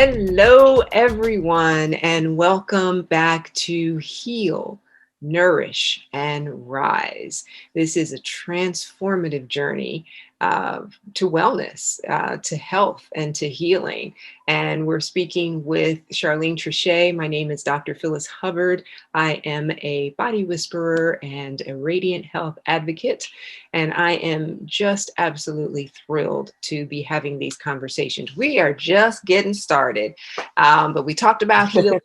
Hello, everyone, and welcome back to Heal, Nourish, and Rise. This is a transformative journey to wellness, to health, and to healing. And we're speaking with Charlene Trichet. My name is Dr. Phyllis Hubbard. I am a body whisperer and a radiant health advocate. And I am just absolutely thrilled to be having these conversations. We are just getting started, but we talked about healing,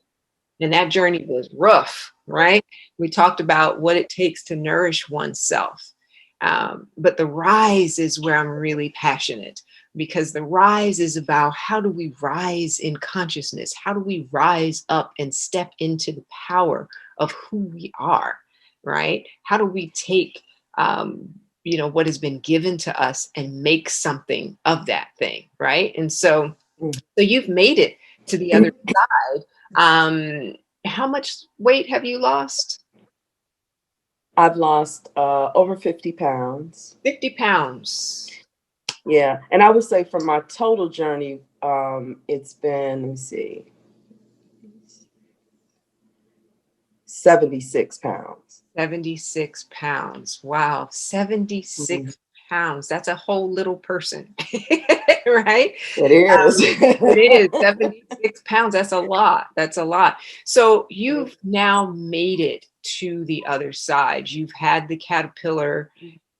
and that journey was rough, right? We talked about what it takes to nourish oneself. But the rise is where I'm really passionate, because the rise is about how do we rise in consciousness? How do we rise up and step into the power of who we are, right? How do we take what has been given to us and make something of that thing, right? And so you've made it to the other side. How much weight have you lost? I've lost over 50 pounds. 50 pounds. Yeah. And I would say for my total journey, it's been, let me see, 76 pounds. 76 pounds. Wow. 76 Mhm. pounds. That's a whole little person, right? It is. It is 76 pounds. That's a lot. That's a lot. So you've now made it to the other side. You've had the caterpillar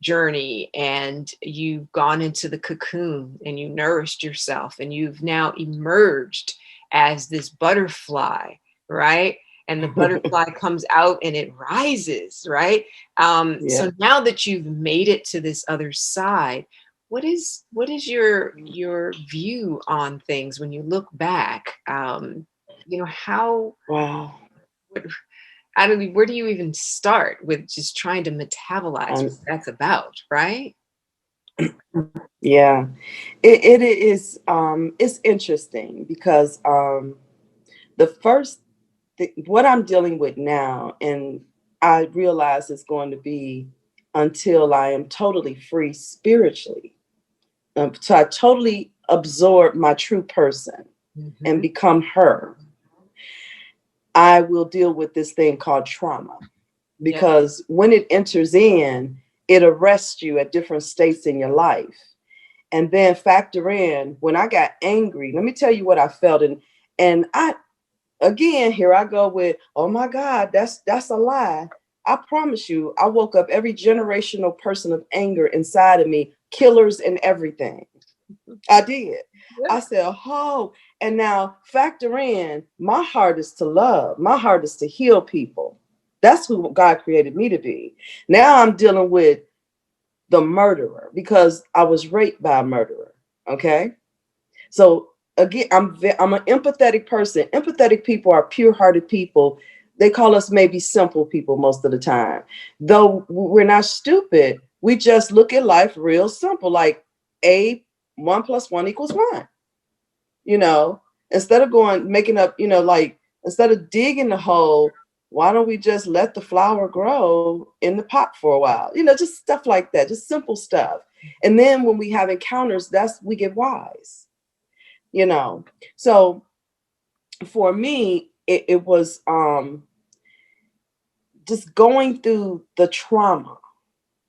journey, and you've gone into the cocoon, and you nourished yourself, and you've now emerged as this butterfly, right? And the butterfly comes out and it rises, right? Yeah. So now that you've made it to this other side, what is your view on things when you look back? How Wow. what, I don't, where do you even start with just trying to metabolize what And that's about, right? yeah, it is, it's interesting because the first, what I'm dealing with now, and I realize it's going to be until I am totally free spiritually. So I totally absorb my true person and Hmm. become her. I will deal with this thing called trauma, Yeah. because when it enters in, it arrests you at different states in your life. And then factor in when I got angry, let me tell you what I felt. And I, again, here I go with, oh my God, that's a lie. I promise you, I woke up every generational person of anger inside of me, killers and everything. I did. Yeah. I said, oh, and now factor in, my heart is to love. My heart is to heal people. That's who God created me to be. Now I'm dealing with the murderer because I was raped by a murderer. Okay. So again, I'm an empathetic person. Empathetic people are pure-hearted people. They call us maybe simple people most of the time. Though we're not stupid, we just look at life real simple, like a 1 + 1 = 1. You know, instead of going making up, like instead of digging the hole, why don't we just let the flower grow in the pot for a while? Just stuff like that, just simple stuff. And then when we have encounters, that's we get wise you know so for me it was just going through the trauma,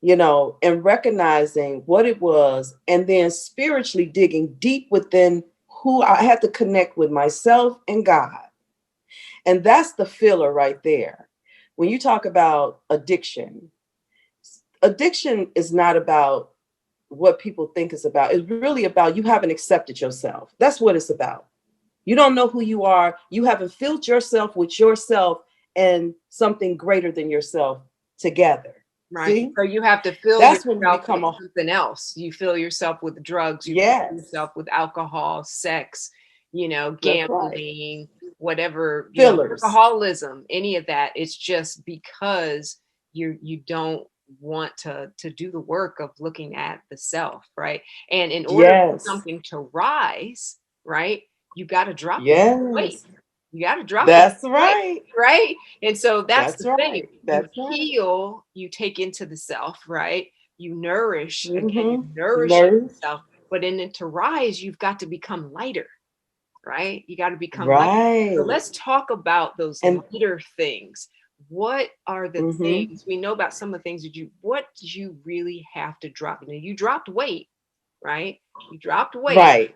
and recognizing what it was, and then spiritually digging deep within who I had to connect with myself and God. And that's the filler right there. When you talk about addiction is not about what people think it's about. It's really about you haven't accepted yourself. That's what it's about. You don't know who you are. You haven't filled yourself with yourself and something greater than yourself together. Right. See? So you have to fill That's when you yourself with become a something else. You fill yourself with drugs, you fill yes. yourself with alcohol, sex, That's right. gambling, whatever, Fillers. alcoholism, any of that. It's just because you don't want to do the work of looking at the self, right? And in order for Yes. something to rise, right, you got to drop the weight. Yes. You got to drop the That's weight, right. right? And so that's That's the thing. right. You That's right. heal, you take into the self, right? You nourish, again, Mm-hmm. you're nourishing Nerves. yourself, but in it to rise, you've got to become lighter, right? You got to become lighter. So Right. let's talk about those And lighter things. What are the mm-hmm. things we know about? Some of the things that what did you really have to drop? You know, you dropped weight, right? You dropped weight. Right.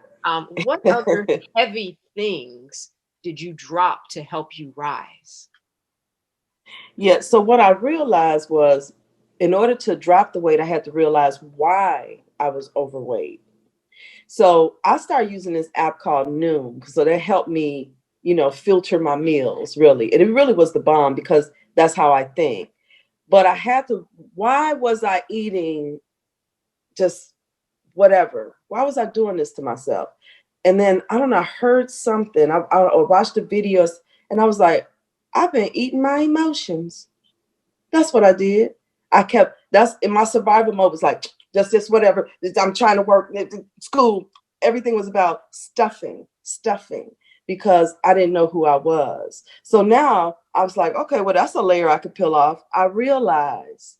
What other heavy things did you drop to help you rise? Yeah. So what I realized was in order to drop the weight, I had to realize why I was overweight. So I started using this app called Noom. So that helped me, filter my meals really. And it really was the bomb because that's how I think. But I had to, why was I eating just whatever? Why was I doing this to myself? And then I don't know, I heard something. I watched the videos and I was like, I've been eating my emotions. That's what I did. That's in my survival mode was like, just whatever. I'm trying to work school. Everything was about stuffing, because I didn't know who I was. So now I was like, okay, well, that's a layer I could peel off. I realized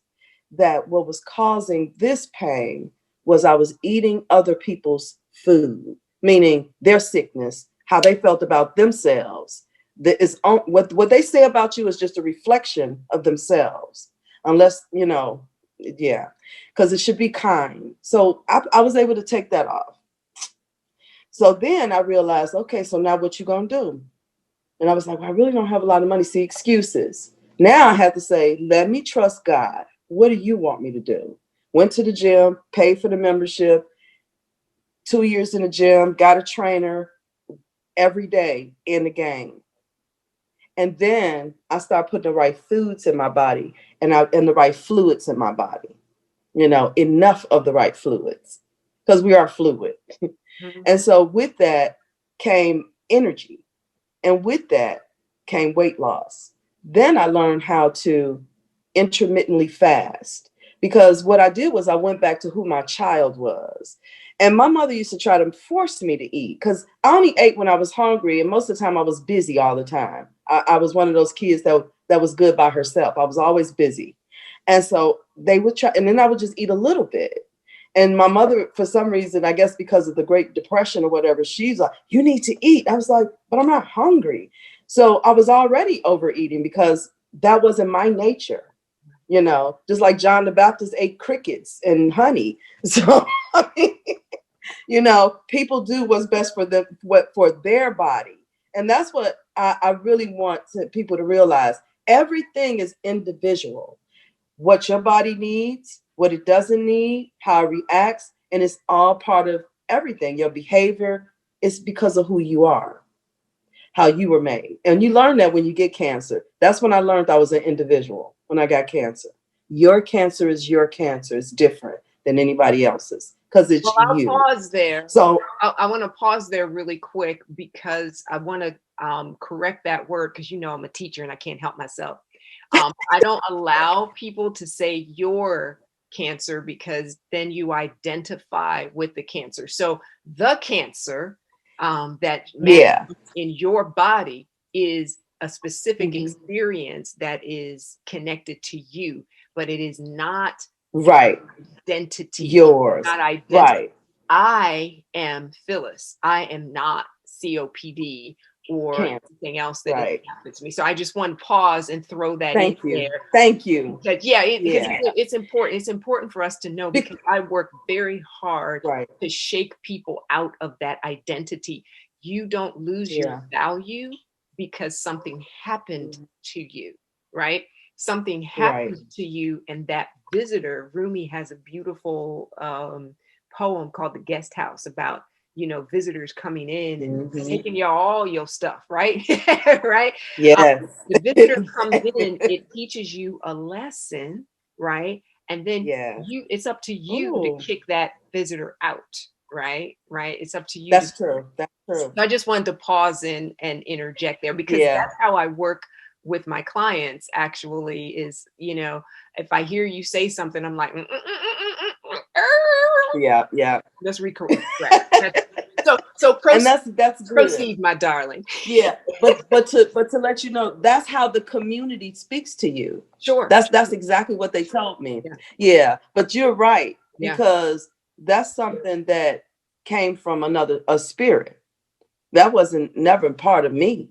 that what was causing this pain was I was eating other people's food, meaning their sickness, how they felt about themselves. What they say about you is just a reflection of themselves, unless yeah, because it should be kind. So I was able to take that off. So then I realized, okay, so now what you gonna do? And I was like, well, I really don't have a lot of money. See, excuses. Now I have to say, let me trust God. What do you want me to do? Went to the gym, paid for the membership, 2 years in the gym, got a trainer every day in the game. And then I start putting the right foods in my body and the right fluids in my body. Enough of the right fluids because we are fluid. And Mhm. so with that came energy. And with that came weight loss. Then I learned how to intermittently fast because what I did was I went back to who my child was. And my mother used to try to force me to eat because I only ate when I was hungry. And most of the time I was busy all the time. I was one of those kids that was good by herself. I was always busy. And so they would try, and then I would just eat a little bit. And my mother, for some reason, I guess because of the Great Depression or whatever, she's like, you need to eat. I was like, but I'm not hungry. So I was already overeating because that wasn't my nature, just like John the Baptist ate crickets and honey. So, I mean, people do what's best for them, what for their body. And that's what I really want people to realize. Everything is individual, what your body needs, what it doesn't need, how it reacts, and it's all part of everything. Your behavior is because of who you are, how you were made. And you learn that when you get cancer. That's when I learned I was an individual when I got cancer. Your cancer is your cancer. It's different than anybody else's because Well, it's I'll you. pause there. So, I want to pause there really quick because I want to correct that word because I'm a teacher and I can't help myself. I don't allow people to say your cancer because then you identify with the cancer. So the cancer that yeah. manifests in your body is a specific Mhm. experience that is connected to you, but it is not Right. identity. Yours. Not identity. Right. I am Phyllis. I am not COPD or Cancer. anything else that has Right. happened to me. So I just want to pause and throw that in Thank you. there Thank you. because yeah, because Yeah. it's important. It's important for us to know because I work very hard Right. to shake people out of that identity. You don't lose your Yeah. value because something happened Mhm. to you, right? Something Right. happens to you, and that visitor, Rumi has a beautiful poem called The Guest House about visitors coming in and Mhm. taking y'all all your stuff, right? Right. Yes. The visitor comes in, it teaches you a lesson, right? And then Yes. it's up to you to Oh, kick that visitor out, right? Right. It's up to you to. that's true. That's So true. I just wanted to pause in and interject there because Yeah. that's how I work with my clients actually is, if I hear you say something, I'm like, Yeah. Yeah. let's recorrect. So And that's good. proceed, my darling. Yeah. But to let you know, that's how the community speaks to you. Sure. That's exactly what they told me. Yeah. Yeah. But you're right, Yeah. because that's something that came from a spirit. That wasn't never part of me,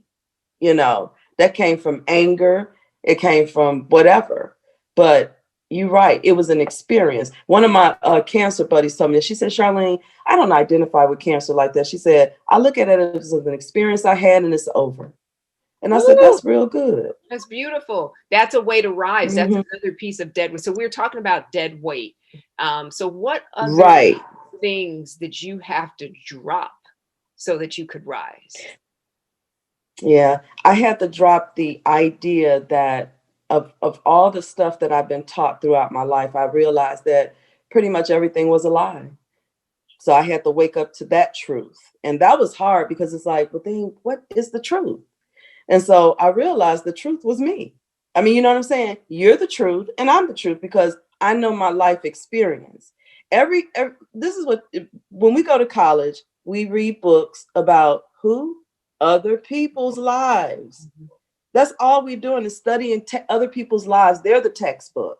you know. That came from anger. It came from whatever. But you're right. It was an experience. One of my cancer buddies told me that. She said, Charlene, I don't identify with cancer like that. She said, I look at it as an experience I had and it's over. And I said, Woo! that's real good. That's beautiful. That's a way to rise. That's Mhm. another piece of dead weight. So we're talking about dead weight. So what other Right. things did you have to drop so that you could rise? Yeah. I had to drop the idea that of all the stuff that I've been taught throughout my life, I realized that pretty much everything was a lie. So I had to wake up to that truth. And that was hard because it's like, well, then what is the truth? And so I realized the truth was me. I mean, you know what I'm saying? You're the truth and I'm the truth because I know my life experience. Every this is what when we go to college, we read books about who? Other people's lives. Mhm. That's all we're doing is studying other people's lives. They're the textbook.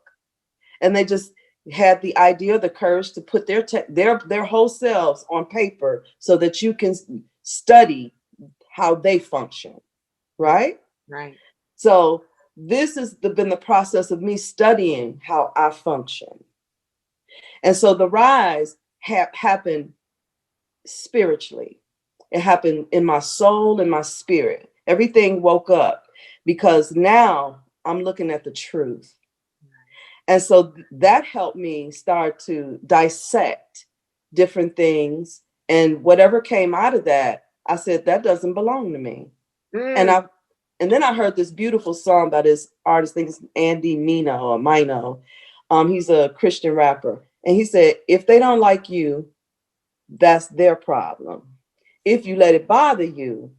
And they just had the idea, the courage to put their whole selves on paper so that you can study how they function, right? Right. So this has been the process of me studying how I function. And so the rise happened spiritually. It happened in my soul and my spirit. Everything woke up because now I'm looking at the truth. And so that helped me start to dissect different things. And whatever came out of that, I said, that doesn't belong to me. And Mm, I and then I heard this beautiful song by this artist, I think it's Andy Mino or Mino. He's a Christian rapper. And he said, if they don't like you, that's their problem. If you let it bother you,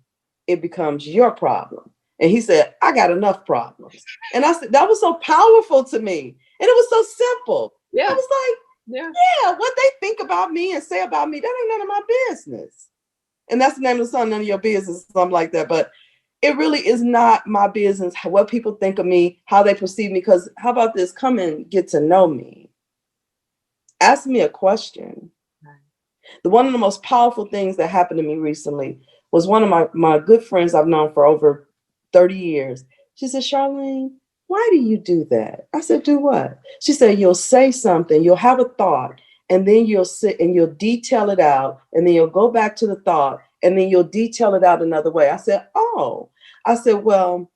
it becomes your problem. And he said, I got enough problems. And I said, that was so powerful to me. And it was so simple. I yeah. was like, Yeah. yeah, what they think about me and say about me, that ain't none of my business. And that's the name of the song, None of Your Business, something like that. But it really is not my business what people think of me, how they perceive me. Because how about this? Come and get to know me. Ask me a question. Right. One of the most powerful things that happened to me recently was one of my good friends I've known for over 30 years. She said, Charlene, why do you do that? I said, do what? She said, you'll say something, you'll have a thought, and then you'll sit and you'll detail it out, and then you'll go back to the thought, and then you'll detail it out another way. I said, oh. I said, well,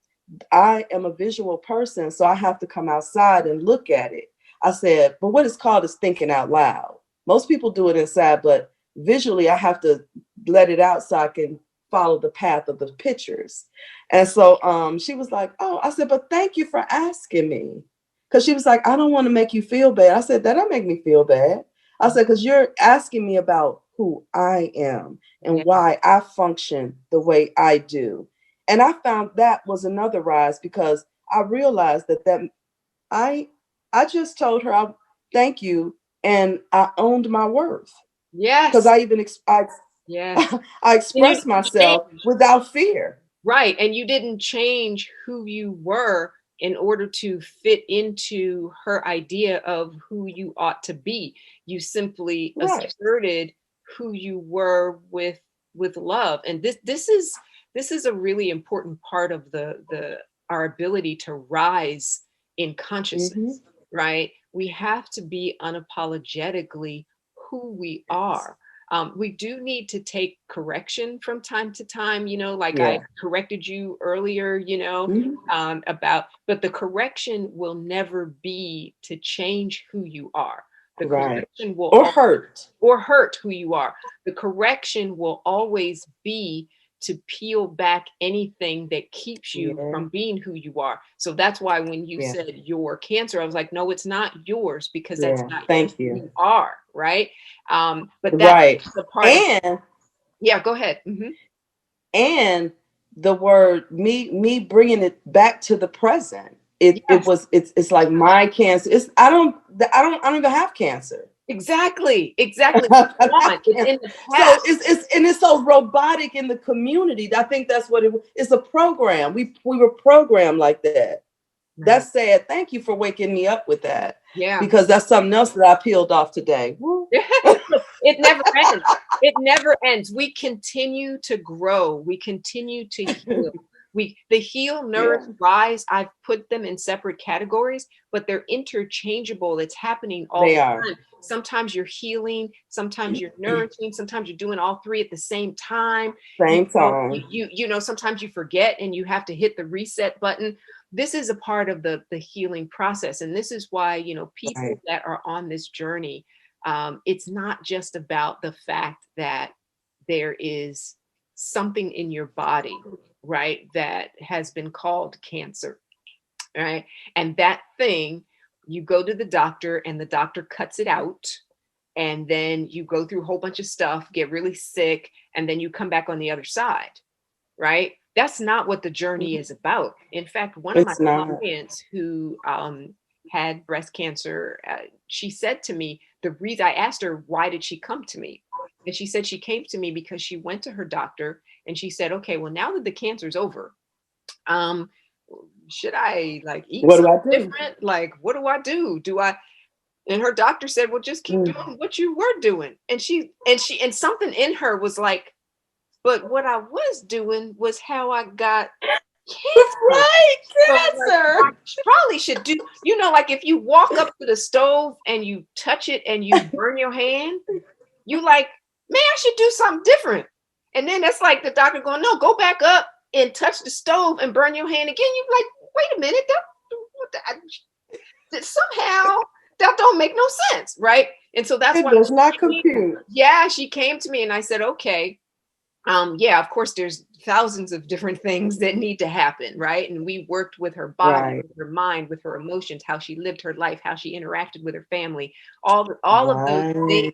I am a visual person, so I have to come outside and look at it. I said, but what it's called is thinking out loud. Most people do it inside, but visually, I have to let it out so I can follow the path of the pictures. And so she was like, oh, I said, but thank you for asking me. Because she was like, I don't want to make you feel bad. I said, that don't make me feel bad. I said, because you're asking me about who I am and Yeah. why I function the way I do. And I found that was another rise because I realized that I I just told her I thank you and I owned my worth because Yes. I even Yes. I And you expressed didn't myself change. without fear. Right. And you didn't change who you were in order to fit into her idea of who you ought to be. You simply Right. asserted who you were with love. And this is a really important part of the our ability to rise in Mm-hmm. consciousness, right? We have to be unapologetically who we are. We do need to take correction from time to time, like I Yeah. corrected you earlier, Mm-hmm. but the correction will never be to change who you are. The Right. correction will Or hurt. or hurt who you are. The correction will always be to peel back anything that keeps you Yeah. from being who you are. So that's why when you Yeah. said your cancer, I was like, no, it's not yours because that's Yeah. not who Thank you. you are, right? But that's Right. the part of, And yeah, go ahead. Hmm. and the word me bringing it back to the present. Yes, It's like my cancer. It's I don't even have cancer. exactly, exactly. It's gone. It's So in the past. it's so robotic in the community. I think that's what it's a program. We were programmed like that. Right. That's sad. Thank you for waking me up with that Yeah. because that's something else that I peeled off today. Woo. Look, It never ends. It never ends. We continue to grow. We continue to heal. The heal, nourish, Yeah, rise. I've put them in separate categories, but they're interchangeable. It's happening all they the are. time. Sometimes you're healing, sometimes you're nourishing, sometimes you're doing all three at the same time. You Same know, time. sometimes you forget and you have to hit the reset button. This is a part of the healing process, and this is why people Right. that are on this journey, it's not just about the fact that there is something in your body, right, that has been called cancer, right? And that thing, you go to the doctor and the doctor cuts it out. And then you go through a whole bunch of stuff, get really sick, and then you come back on the other side, right? That's not what the journey is about. In fact, one of my It's not. clients who had breast cancer, she said to me, the reason I asked her, why did she come to me? And she said she came to me because she went to her doctor and she said, okay, well, now that the cancer's over, um, should I like eat What do I something do? different? Like, what do I do? Do I and her doctor said, well, just keep Mm. doing what you were doing. And something in her was like, but what I was doing was how I got That's cancer. right, So like I cancer. probably should do, like if you walk up to the stove and you touch it and you burn your hand, you like, man, I should do something different. And then that's like the doctor going, no, go back up and touch the stove and burn your hand again. You like, wait a minute, that somehow that don't make no sense, right? And so that's It why does not she came, compute. yeah, she came to me and I said, okay, yeah, of course, there's thousands of different things that need to happen, right? And we worked with her body, Right. with her mind, with her emotions, how she lived her life, how she interacted with her family. All of those things Right.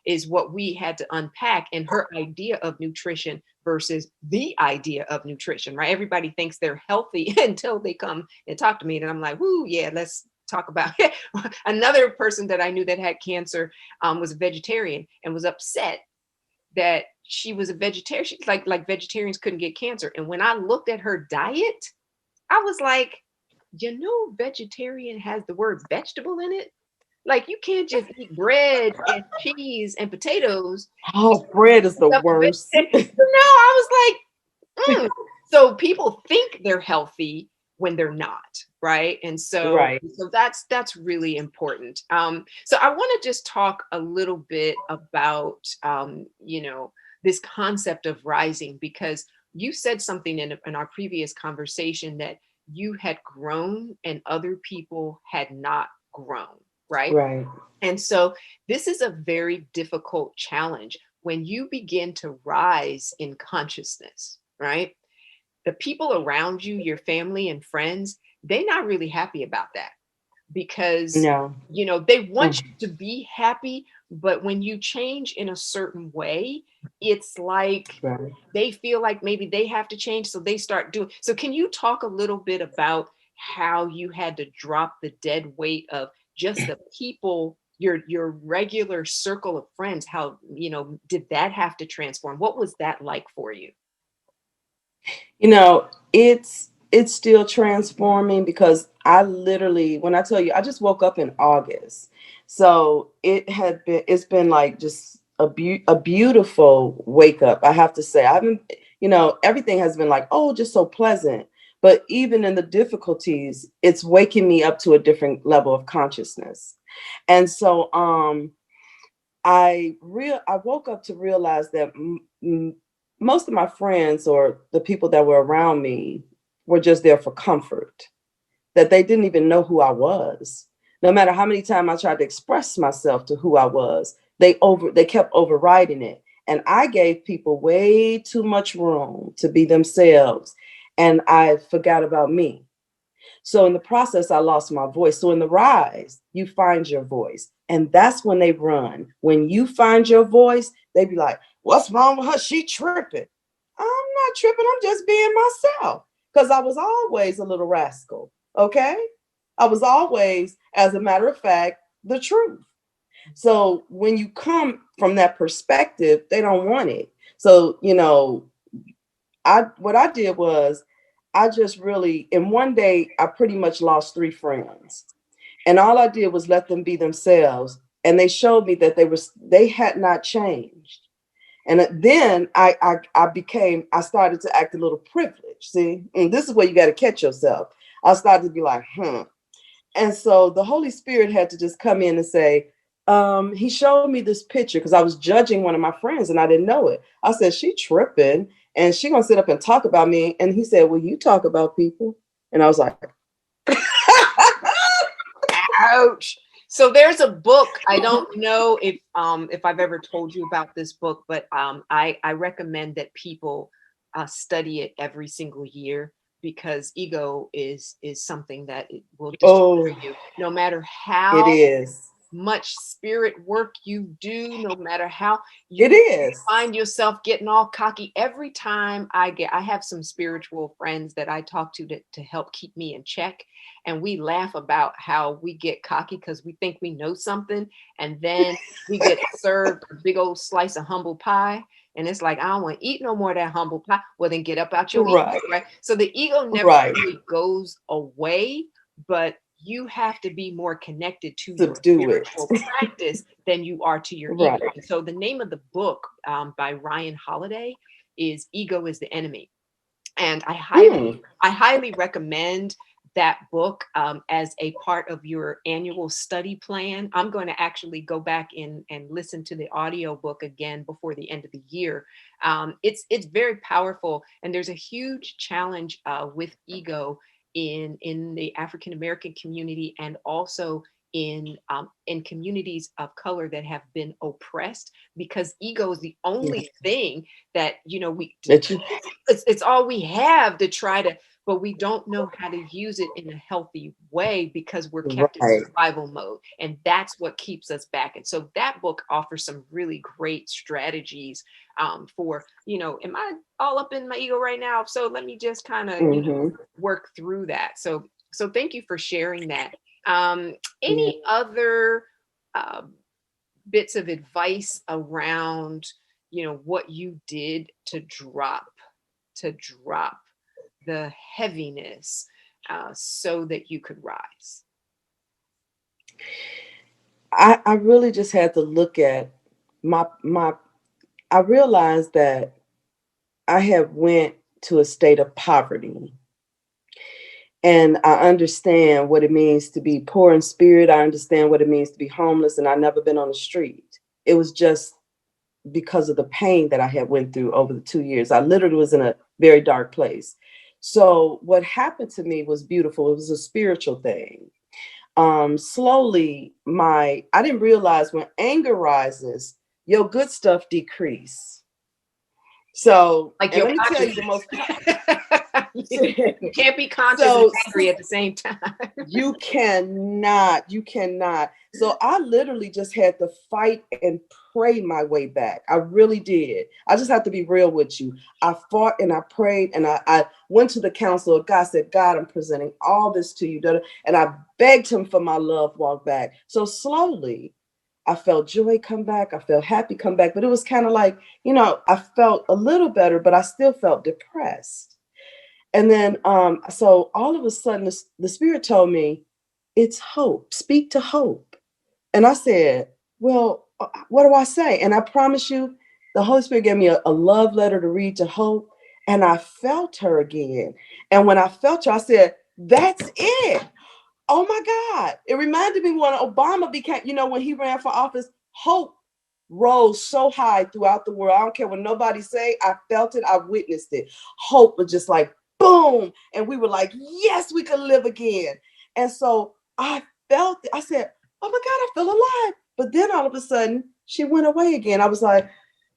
is what we had to unpack. And her idea of nutrition versus the idea of nutrition, right? Everybody thinks they're healthy until they come and talk to me, and I'm like, "Whoo, yeah, let's talk about it." Another person that I knew that had cancer was a vegetarian and was upset that she was a vegetarian. She's like vegetarians couldn't get cancer. And when I looked at her diet, I was like, vegetarian has the word vegetable in it. Like you can't just eat bread and cheese and potatoes. Oh, bread is the Stuff with worst. I was like, so people think they're healthy when they're not, right? And so Right. so that's really important. So I want to just talk a little bit about this concept of rising, because you said something in our previous conversation that you had grown and other people had not grown, right? Right. And so this is a very difficult challenge when you begin to rise in consciousness, right? The people around you, your family and friends, they're not really happy about that because No. they want Mm. you to be happy, but when you change in a certain way, it's like Right. they feel like maybe they have to change, so they start doing. So can you talk a little bit about how you had to drop the dead weight of just the people, your regular circle of friends? How did that have to transform? What was that like for you? It's still transforming because I literally, when I tell you, I just woke up in August. So it's been like just a beautiful wake up. I have to say, I haven't, everything has been like, oh, just so pleasant. But even in the difficulties, it's waking me up to a different level of consciousness. And so, I woke up to realize that most of my friends or the people that were around me were just there for comfort, that they didn't even know who I was. No matter how many times I tried to express myself to who I was, they kept overriding it. And I gave people way too much room to be themselves, and I forgot about me. So in the process, I lost my voice. So in the rise, you find your voice. And that's when they run. When you find your voice, they be like, what's wrong with her? She tripping. I'm not tripping. I'm just being myself. Because I was always a little rascal. Okay. I was always, as a matter of fact, the truth. So when you come from that perspective, they don't want it. So, what I did was I just really, in one day, I pretty much lost 3 friends. And all I did was let them be themselves. and they showed me that they had not changed. And then I started to act a little privileged. See, and this is where you got to catch yourself. I started to be like, And so the Holy Spirit had to just come in and say, he showed me this picture because I was judging one of my friends and I didn't know it. I said, she tripping and she gonna sit up and talk about me. And he said, well, you talk about people. And I was like, Ouch. So there's a book. I don't know if I've ever told you about this book, but I recommend that people study it every single year because ego is something that it will destroy oh, you no matter it how is. much spirit work you do, no matter how It you is. find yourself getting all cocky. Every time I have some spiritual friends that I talk to help keep me in check. And we laugh about how we get cocky because we think we know something. And then we get served a big old slice of humble pie. And it's like, I don't want to eat no more of that humble pie. Well, then get up out your ego, Right. right? So the ego never Right. really goes away, but you have to be more connected to your Subdue it. spiritual practice than you are to your ego. Right. And so the name of the book by Ryan Holiday is Ego is the Enemy. And Mm. I highly recommend that book as a part of your annual study plan. I'm going to actually go back in and listen to the audio book again before the end of the year. It's very powerful, and there's a huge challenge with ego in the African American community and also in communities of color that have been oppressed because ego is the Yeah. only thing that we That you it's all we have to try to, but we don't know how to use it in a healthy way because we're kept in right. survival mode, and that's what keeps us back. And so that book offers some really great strategies for am I all up in my ego right now? So let me just kind of Mm-hmm. work through that. So thank you for sharing that. Yeah. Any other uh, bits of advice around what you did to drop the heaviness so that you could rise? I really just had to look at my I realized that I have went to a state of poverty. And I understand what it means to be poor in spirit. I understand what it means to be homeless, and I've never been on the street. It was just because of the pain that I had went through over the 2 years. I literally was in a very dark place. So what happened to me was beautiful. It was a spiritual thing. Slowly, I didn't realize when anger rises, your good stuff decrease. So, Like and your let me tell you the most. you can't be conscious and so angry at the same time. you cannot. So I literally just had to fight and pray my way back. I really did. I just have to be real with you. I fought and I prayed and I went to the council of God, said, God, I'm presenting all this to you. And I begged him for my love walk back. So slowly I felt joy come back. I felt happy come back. But it was kind of like, I felt a little better, but I still felt depressed. And then, so all of a sudden, the Spirit told me, it's hope. Speak to hope. And I said, well, what do I say? And I promise you, the Holy Spirit gave me a love letter to read to Hope. And I felt her again. And when I felt her, I said, that's it. Oh my God. It reminded me when Obama became, when he ran for office, hope rose so high throughout the world. I don't care what nobody say. I felt it. I witnessed it. Hope was just like boom. And we were like, yes, we could live again. And so I felt it. I said, oh my God, I feel alive. But then all of a sudden, she went away again. I was like,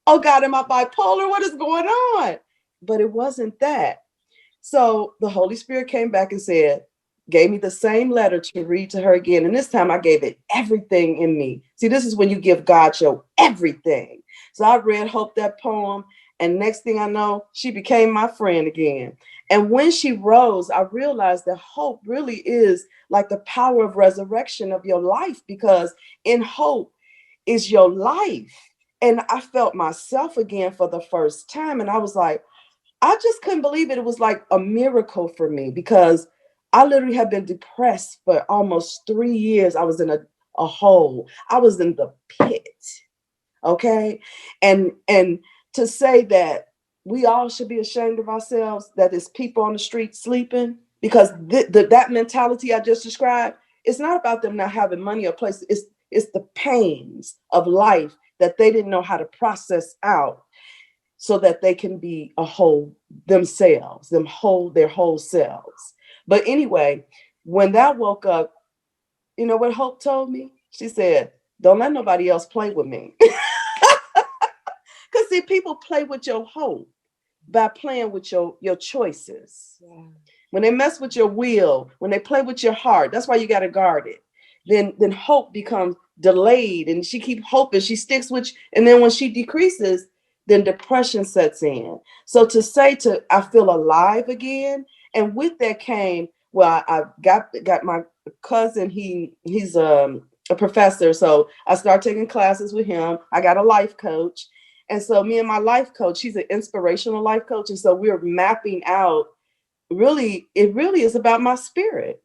oh God, am I bipolar? What is going on? But it wasn't that. So the Holy Spirit came back and said, gave me the same letter to read to her again. And this time I gave it everything in me. See, this is when you give God your everything. So I read Hope that poem. And next thing I know, she became my friend again. And when she rose, I realized that hope really is like the power of resurrection of your life, because in hope is your life. And I felt myself again for the first time. And I was like, I just couldn't believe it. It was like a miracle for me because I literally had been depressed for almost 3 years. I was in a a hole. I was in the pit. Okay. And to say that we all should be ashamed of ourselves, that there's people on the street sleeping, because that mentality I just described, it's not about them not having money or place. It's the pains of life that they didn't know how to process out so that they can be a whole themselves, their whole selves. But anyway, when that woke up, you know what Hope told me? She said, don't let nobody else play with me. Because see, people play with your hope by playing with your choices. Yeah. When they mess with your will, when they play with your heart, that's why you got to guard it. Then hope becomes delayed, and she keep hoping, she sticks with, and then when she decreases, then depression sets in. So to say I feel alive again, and with that came, well, I got my cousin. He's a professor, so I started taking classes with him. I got a life coach, and so me and my life coach, she's an inspirational life coach, and so we're mapping out. Really, it really is about my spirit.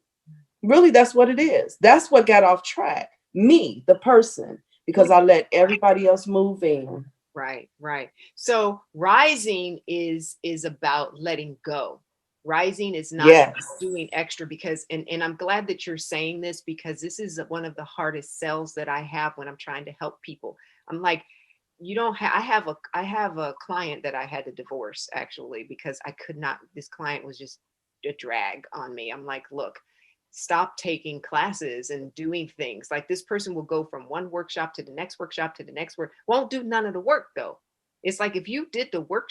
Really, that's what it is. That's what got off track. Me, the person, because I let everybody else move in. Right, right. So rising is about letting go. Rising is not doing extra, because and I'm glad that you're saying this, because this is one of the hardest sells that I have when I'm trying to help people. I'm like, you don't have, I have a client that I had to divorce, actually, because I could not, this client was just a drag on me. I'm like, look, stop taking classes and doing things. Like, this person will go from one workshop to the next workshop to the next work, won't do none of the work though. It's like, if you did the work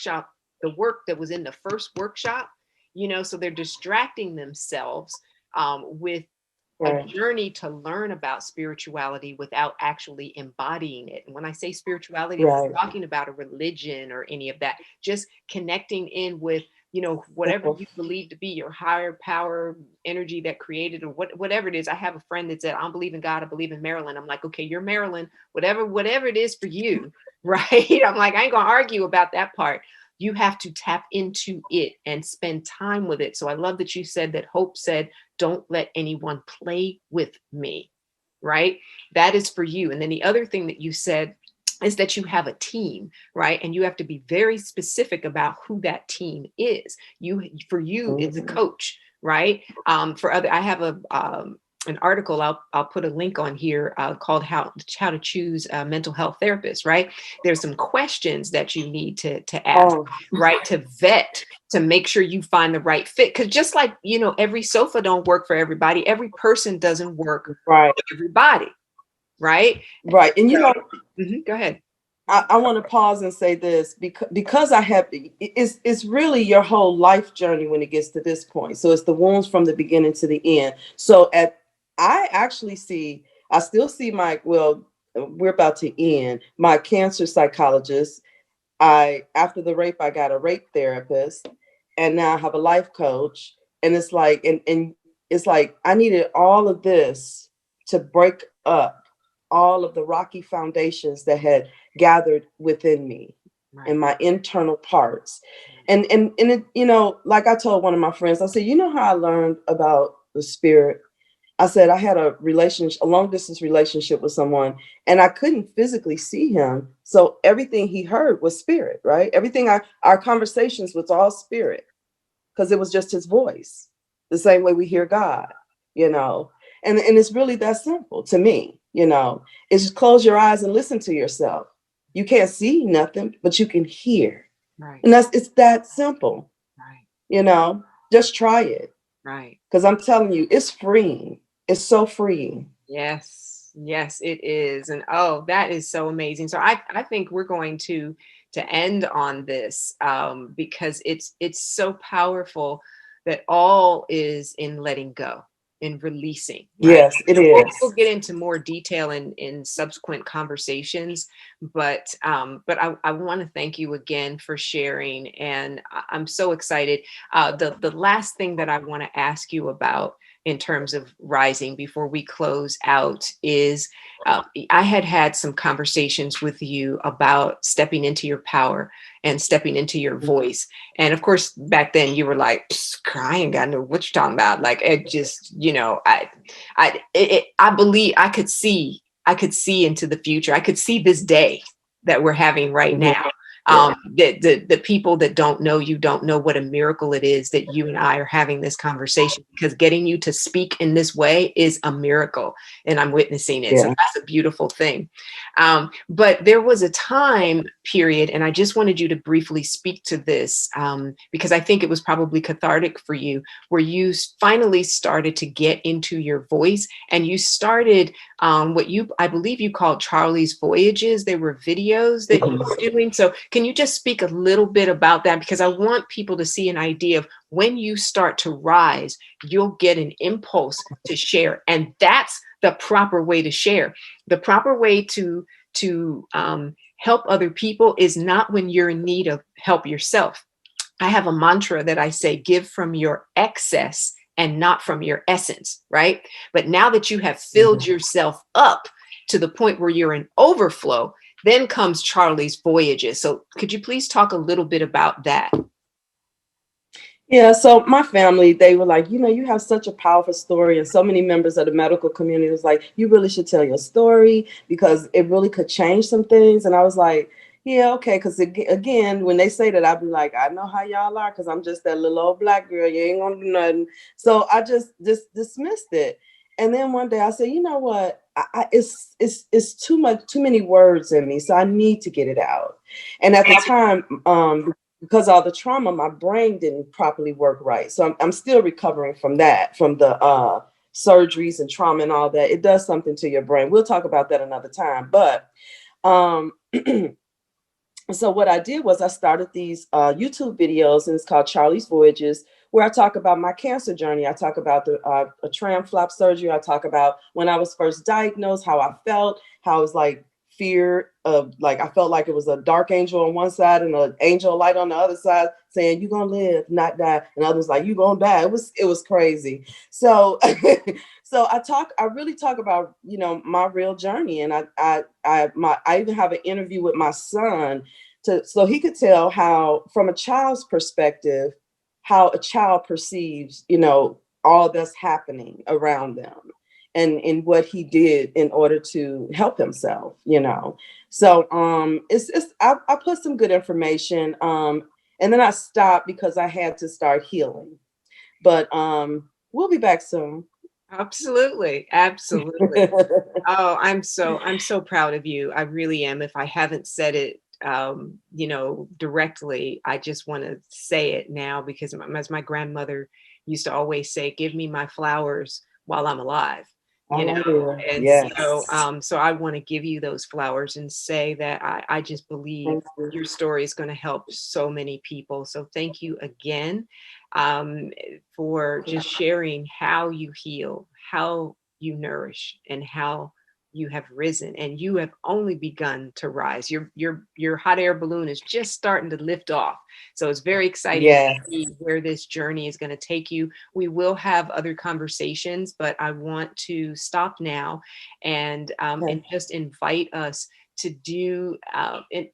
that was in the first workshop, so they're distracting themselves with a journey to learn about spirituality without actually embodying it. And when I say spirituality, I'm not talking about a religion or any of that, just connecting in with, whatever you believe to be your higher power energy that created, or whatever it is. I have a friend that said, I don't believe in God, I believe in Marilyn. I'm like, okay, you're Marilyn, whatever it is for you, right? I'm like, I ain't gonna argue about that part. You have to tap into it and spend time with it. So I love that you said that Hope said, don't let anyone play with me, right? That is for you. And then the other thing that you said is that you have a team, right? And you have to be very specific about who that team is. For you, it's a coach, right? For other, I have an article I'll put a link on here called how to choose a mental health therapist, right? There's some questions that you need to ask, right? To vet, to make sure you find the right fit. Because just like, every sofa don't work for everybody. Every person doesn't work for everybody, right? Right. And go ahead. I want to pause and say this, because I have, it's really your whole life journey when it gets to this point. So it's the wounds from the beginning to the end. So I still see we're about to end my cancer psychologist. After the rape, I got a rape therapist, and now I have a life coach. And it's like, and it's like, I needed all of this to break up all of the rocky foundations that had gathered within me and my internal parts. And it, like I told one of my friends, I said, how I learned about the spirit? I said, I had a long distance relationship with someone, and I couldn't physically see him. So everything he heard was spirit, right? Everything our conversations was all spirit, because it was just his voice, the same way we hear God, and it's really that simple to me, it's just close your eyes and listen to yourself. You can't see nothing, but you can hear. Right. And it's that simple. Right. Just try it. Right. Because I'm telling you, it's freeing. It's so freeing. Yes, it is. And that is so amazing. So I think we're going to end on this because it's so powerful that all is in letting go, in releasing. Right? Yes, it is. We'll get into more detail in subsequent conversations, but I want to thank you again for sharing, and I'm so excited. The last thing that I want to ask you about in terms of rising before we close out is I had some conversations with you about stepping into your power and stepping into your voice. And of course, back then you were like, I ain't got no what you're talking about. Like it just, I believe I could see into the future. I could see this day that we're having right Mhm. now. Yeah. The people that don't know you don't know what a miracle it is that you and I are having this conversation, because getting you to speak in this way is a miracle, and I'm witnessing it. So Yeah. that's a beautiful thing. But there was a time period, and I just wanted you to briefly speak to this, because I think it was probably cathartic for you, where you finally started to get into your voice, and you started what I believe you called Charlie's Voyages. They were videos that you were doing. So can you just speak a little bit about that? Because I want people to see an idea of when you start to rise, you'll get an impulse to share. And that's the proper way to share. The proper way to help other people is not when you're in need of help yourself. I have a mantra that I say, give from your excess and not from your essence, right? But now that you have filled yourself up to the point where you're in overflow, then comes Charlie's Voyages. So could you please talk a little bit about that? Yeah, so my family, they were like, you have such a powerful story, and so many members of the medical community was like, you really should tell your story because it really could change some things. And I was like, yeah, okay, because again, when they say that, I'd be like, I know how y'all are, because I'm just that little old black girl. You ain't gonna do nothing. So I just dismissed it. And then one day I said, you know what? It's too many words in me, so I need to get it out. And at the time, because all the trauma, my brain didn't properly work right. So I'm still recovering from that, from the surgeries and trauma and all that. It does something to your brain. We'll talk about that another time. But um, so what I did was I started these YouTube videos, and it's called Charlie's Voyages, where I talk about my cancer journey. I talk about the a tram flap surgery. I talk about when I was first diagnosed, how I felt, how I was like fear of, like, I felt like it was a dark angel on one side and an angel of light on the other side saying, you're going to live, not die. And others like, you're going to die. It was crazy. So, so I really talk about, my real journey. And I even have an interview with my son so he could tell how, from a child's perspective, how a child perceives, all that's happening around them, and in what he did in order to help himself. So I put some good information, and then I stopped because I had to start healing. But we'll be back soon. Absolutely. Absolutely. Oh, I'm so proud of you. I really am. If I haven't said it, directly, I just want to say it now, because as my grandmother used to always say, give me my flowers while I'm alive, and Yes. so I want to give you those flowers and say that I just believe Thank you. your story is going to help so many people. So thank you again, um, for just sharing how you heal, how you nourish, and how you have risen, and you have only begun to rise. Your hot air balloon is just starting to lift off. So it's very exciting to Yes. see where this journey is going to take you. We will have other conversations, but I want to stop now and just invite us to do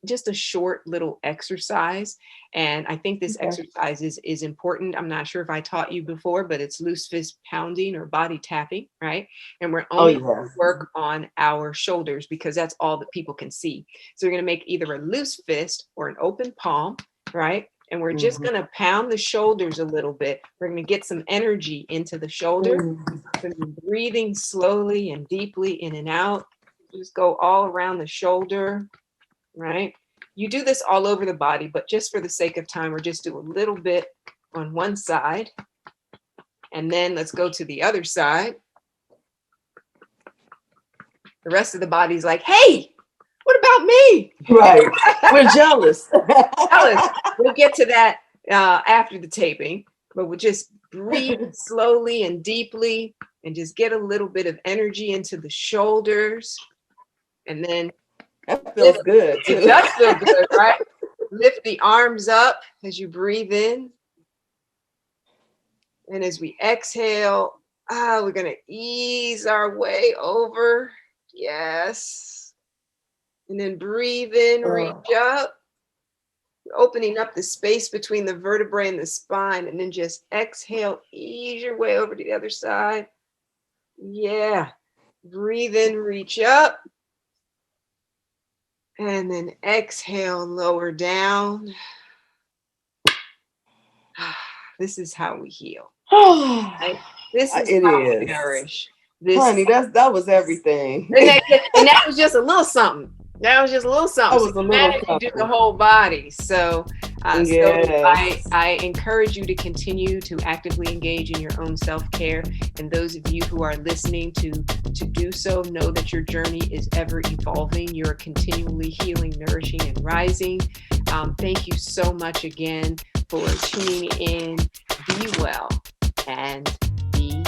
just a short little exercise. And I think this Okay. exercise is important. I'm not sure if I taught you before, but it's loose fist pounding or body tapping, right? And we're Oh, only going to yes. work on our shoulders because that's all that people can see. So we're going to make either a loose fist or an open palm, right? And we're just going to pound the shoulders a little bit. We're going to get some energy into the shoulder. So you're breathing slowly and deeply in and out. Just go all around the shoulder, right? You do this all over the body, but just for the sake of time, we're just do a little bit on one side. And then let's go to the other side. The rest of the body's like, hey, what about me? Right. We're jealous. Alice, we'll get to that after the taping, but we'll just breathe slowly and deeply and just get a little bit of energy into the shoulders. And then That feels good too. it does feel good, right? Lift the arms up as you breathe in. And as we exhale, we're going to ease our way over. Yes. And then breathe in, reach up. opening up the space between the vertebrae and the spine, and then just exhale, ease your way over to the other side. Yeah. Breathe in, reach up. And then exhale, lower down. This is how we heal. Right? This is It how is. we nourish. This, honey, that was everything. and that was just a little something. That was just a little something. That was a little Imagine you do the whole body. So, Yes. I encourage you to continue to actively engage in your own self-care. And those of you who are listening to do so, know that your journey is ever evolving. You're continually healing, nourishing, and rising. Thank you so much again for tuning in. Be well and be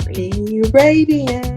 radiant. Be radiant.